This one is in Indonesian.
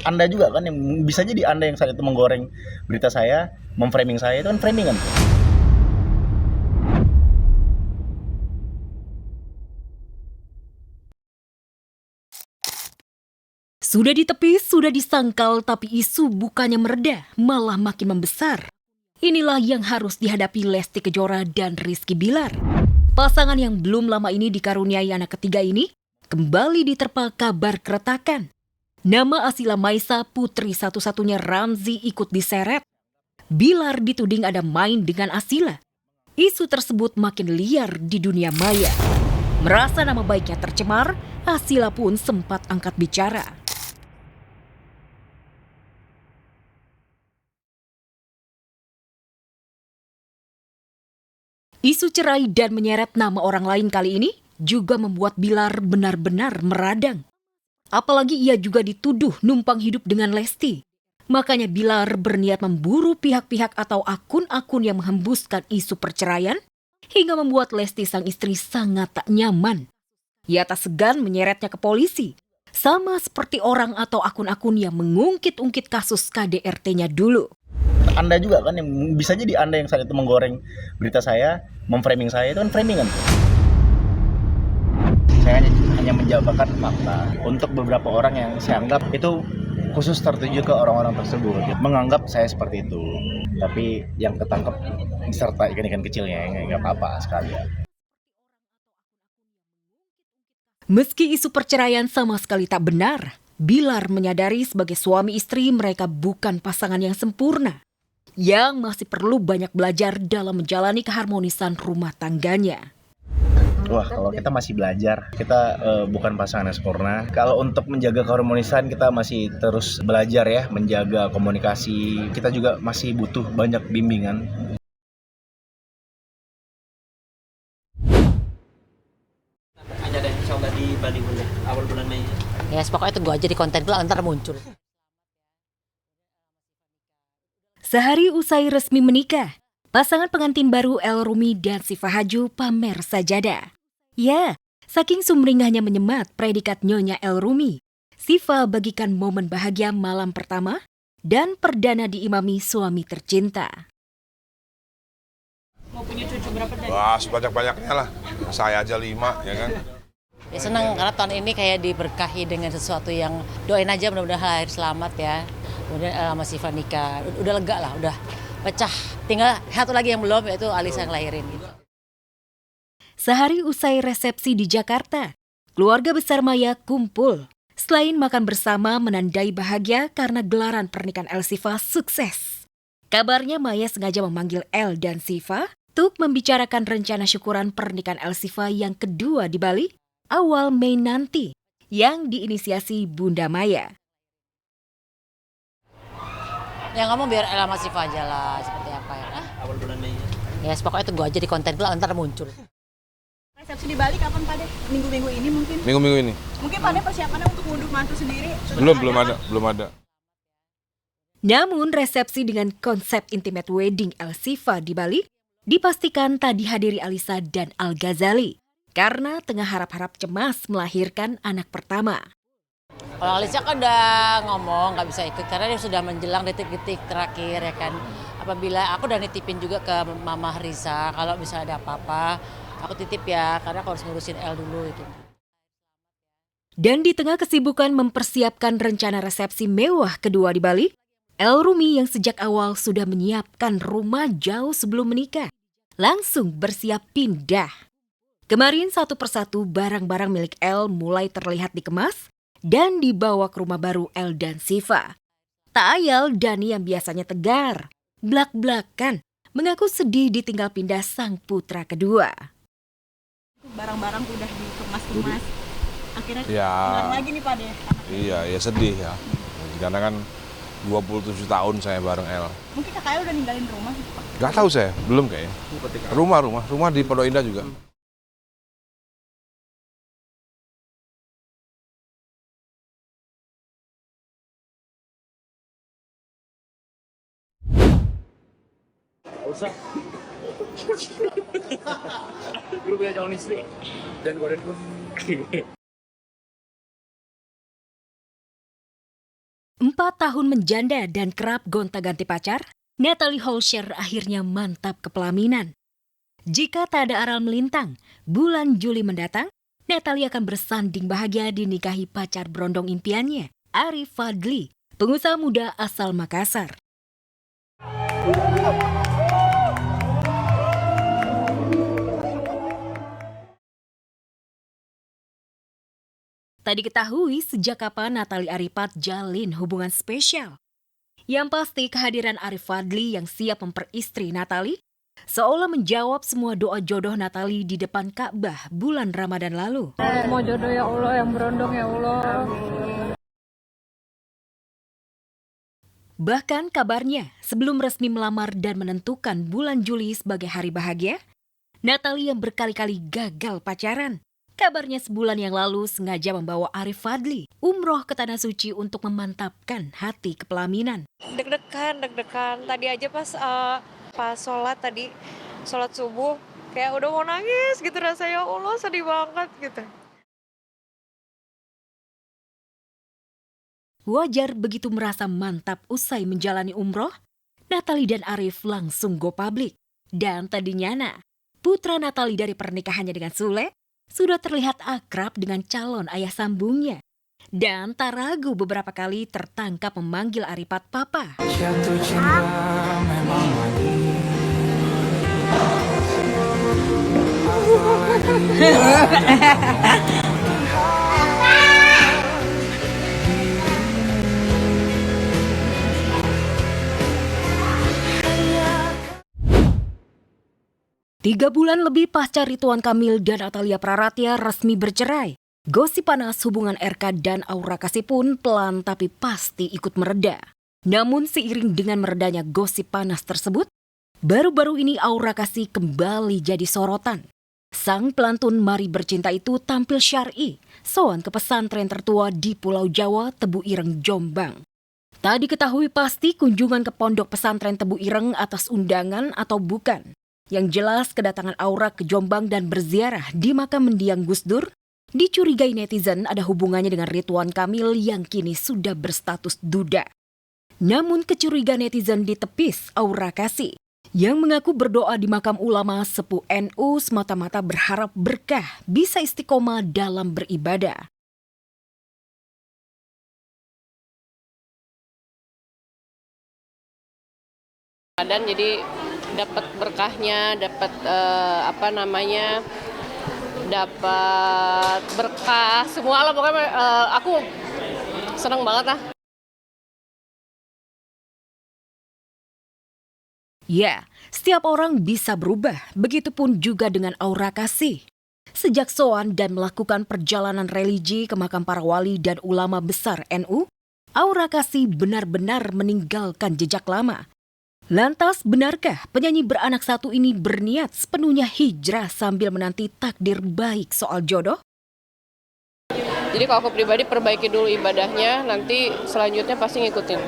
Anda juga kan yang bisa jadi Anda yang saat itu menggoreng berita saya, memframing saya, itu kan framingan. Sudah ditepis, sudah disangkal, tapi isu bukannya mereda, malah makin membesar. Inilah yang harus dihadapi Lesti Kejora dan Rizky Bilar. Pasangan yang belum lama ini dikaruniai anak ketiga ini kembali diterpa kabar keretakan. Nama Asila Maisa, putri satu-satunya Ramzy, ikut diseret. Bilar dituding ada main dengan Asila. Isu tersebut makin liar di dunia maya. Merasa nama baiknya tercemar, Asila pun sempat angkat bicara. Isu cerai dan menyeret nama orang lain kali ini juga membuat Bilar benar-benar meradang. Apalagi ia juga dituduh numpang hidup dengan Lesti. Makanya Bilar berniat memburu pihak-pihak atau akun-akun yang menghembuskan isu perceraian hingga membuat Lesti sang istri sangat tak nyaman. Ia tak segan menyeretnya ke polisi, sama seperti orang atau akun-akun yang mengungkit-ungkit kasus KDRT-nya dulu. Anda juga kan yang bisa jadi Anda yang saat itu menggoreng berita saya, memframing saya, itu kan framingan. Saya hanya menjabarkan fakta untuk beberapa orang yang saya anggap itu khusus tertuju ke orang-orang tersebut, menganggap saya seperti itu. Tapi yang ketangkep beserta ikan-ikan kecilnya, nggak apa-apa sekalian. Meski isu perceraian sama sekali tak benar, Bilar menyadari sebagai suami istri mereka bukan pasangan yang sempurna, yang masih perlu banyak belajar dalam menjalani keharmonisan rumah tangganya. Wah, kalau kita masih belajar, kita bukan pasangan yang sempurna. Kalau untuk menjaga keharmonisan, kita masih terus belajar ya, menjaga komunikasi. Kita juga masih butuh banyak bimbingan. Ada deh, insya Allah di Bali boleh awal bulan Mei. Ya, pokoknya tunggu aja di konten gue ntar muncul. Sehari usai resmi menikah, pasangan pengantin baru El Rumi dan Siva Haju pamer sajadah. Ya, saking sumringahnya menyemat predikat Nyonya El Rumi, Siva bagikan momen bahagia malam pertama dan perdana diimami suami tercinta. Mau punya cucu berapa deh? Wah, sebanyak-banyaknya lah. Saya aja 5, ya kan. Ya, senang karena tahun ini kayak diberkahi dengan sesuatu yang doain aja mudah-mudahan lahir selamat ya. Kemudian sama Siva nikah, udah lega lah, udah pecah. Tinggal satu lagi yang belum, yaitu Alisa yang lahirin gitu. Sehari usai resepsi di Jakarta, keluarga besar Maya kumpul. Selain makan bersama menandai bahagia karena gelaran pernikahan El Siva sukses. Kabarnya Maya sengaja memanggil El dan Siva untuk membicarakan rencana syukuran pernikahan El Siva yang kedua di Bali awal Mei nanti, yang diinisiasi Bunda Maya. Ya ngomong biar El sama Siva aja lah, seperti apa ya. Awal bulan Mei. Ya, pokoknya tunggu aja di konten gue ntar muncul. Resepsi di Bali kapan Pak Deh? Minggu-minggu ini mungkin? Minggu-minggu ini. Mungkin Pak Deh persiapannya untuk ngunduh mantu sendiri? Belum ada. Namun resepsi dengan konsep intimate wedding El Siva di Bali dipastikan tak dihadiri Alisa dan Al Ghazali karena tengah harap-harap cemas melahirkan anak pertama. Kalau Alisa kan udah ngomong nggak bisa ikut karena dia sudah menjelang detik-detik terakhir ya kan. Apabila aku udah nitipin juga ke Mama Risa, kalau misalnya ada apa-apa, aku titip ya karena aku harus ngurusin El dulu itu. Dan di tengah kesibukan mempersiapkan rencana resepsi mewah kedua di Bali, El Rumi yang sejak awal sudah menyiapkan rumah jauh sebelum menikah, langsung bersiap pindah. Kemarin satu persatu barang-barang milik El mulai terlihat dikemas dan dibawa ke rumah baru El dan Siva. Tak ayal Dani yang biasanya tegar, blak-blakan, mengaku sedih ditinggal pindah sang putra kedua. Barang-barang udah dikemas-kemas. Akhirnya Ya. keluar lagi nih Pak Deh. Iya, ya sedih ya. Karena kan 27 tahun saya bareng El. Mungkin kakaknya udah ninggalin rumah gitu Pak. Gak tahu saya, belum kayaknya. Rumah di Pondok Indah juga. Usah. Gue punya calon istri. Dan gue. 4 tahun menjanda dan kerap gonta-ganti pacar, Natalie Holscher akhirnya mantap ke pelaminan. Jika tak ada aral melintang, bulan Juli mendatang, Natalie akan bersanding bahagia dinikahi pacar berondong impiannya, Arif Fadli, pengusaha muda asal Makassar. Tak diketahui sejak kapan Natalie Arifat jalin hubungan spesial. Yang pasti kehadiran Arif Fadli yang siap memperistri Natalie seolah menjawab semua doa jodoh Natalie di depan Ka'bah bulan Ramadan lalu. Mau jodoh ya Allah, yang berondong ya Allah. Bahkan kabarnya sebelum resmi melamar dan menentukan bulan Juli sebagai hari bahagia, Natalie yang berkali-kali gagal pacaran. Kabarnya sebulan yang lalu sengaja membawa Arif Fadli umroh ke Tanah Suci untuk memantapkan hati kepelaminan. Deg-degan. Tadi aja pas sholat subuh, kayak udah mau nangis gitu rasanya. Ya Allah, sedih banget gitu. Wajar begitu merasa mantap usai menjalani umroh, Natalie dan Arif langsung go public. Dan tadinya putra Natalie dari pernikahannya dengan Sule, sudah terlihat akrab dengan calon ayah sambungnya. Dan tak ragu beberapa kali tertangkap memanggil Arifat papa. Jatuh cinta memang Tiga bulan lebih pasca Ridwan Kamil dan Atalia Praratya resmi bercerai, gosip panas hubungan RK dan Aura Kasih pun pelan tapi pasti ikut mereda. Namun seiring dengan meredanya gosip panas tersebut, baru-baru ini Aura Kasih kembali jadi sorotan. Sang pelantun Mari Bercinta itu tampil syar'i, soan ke pesantren tertua di Pulau Jawa, Tebu Ireng, Jombang. Tak diketahui pasti kunjungan ke pondok pesantren Tebu Ireng atas undangan atau bukan. Yang jelas kedatangan Aura ke Jombang dan berziarah di makam mendiang Gus Dur dicurigai netizen ada hubungannya dengan Ridwan Kamil yang kini sudah berstatus duda. Namun kecurigaan netizen ditepis Aura Kasih yang mengaku berdoa di makam ulama sepuh NU semata-mata berharap berkah bisa istiqomah dalam beribadah. Dan jadi dapat berkahnya, dapat dapat berkah semua lah pokoknya. Aku senang banget lah. Ya, setiap orang bisa berubah, begitupun juga dengan Aura Kasih. Sejak soan dan melakukan perjalanan religi ke makam para wali dan ulama besar NU, Aura Kasih benar-benar meninggalkan jejak lama. Lantas, benarkah penyanyi beranak satu ini berniat sepenuhnya hijrah sambil menanti takdir baik soal jodoh? Jadi kalau aku pribadi perbaiki dulu ibadahnya, nanti selanjutnya pasti ngikutin.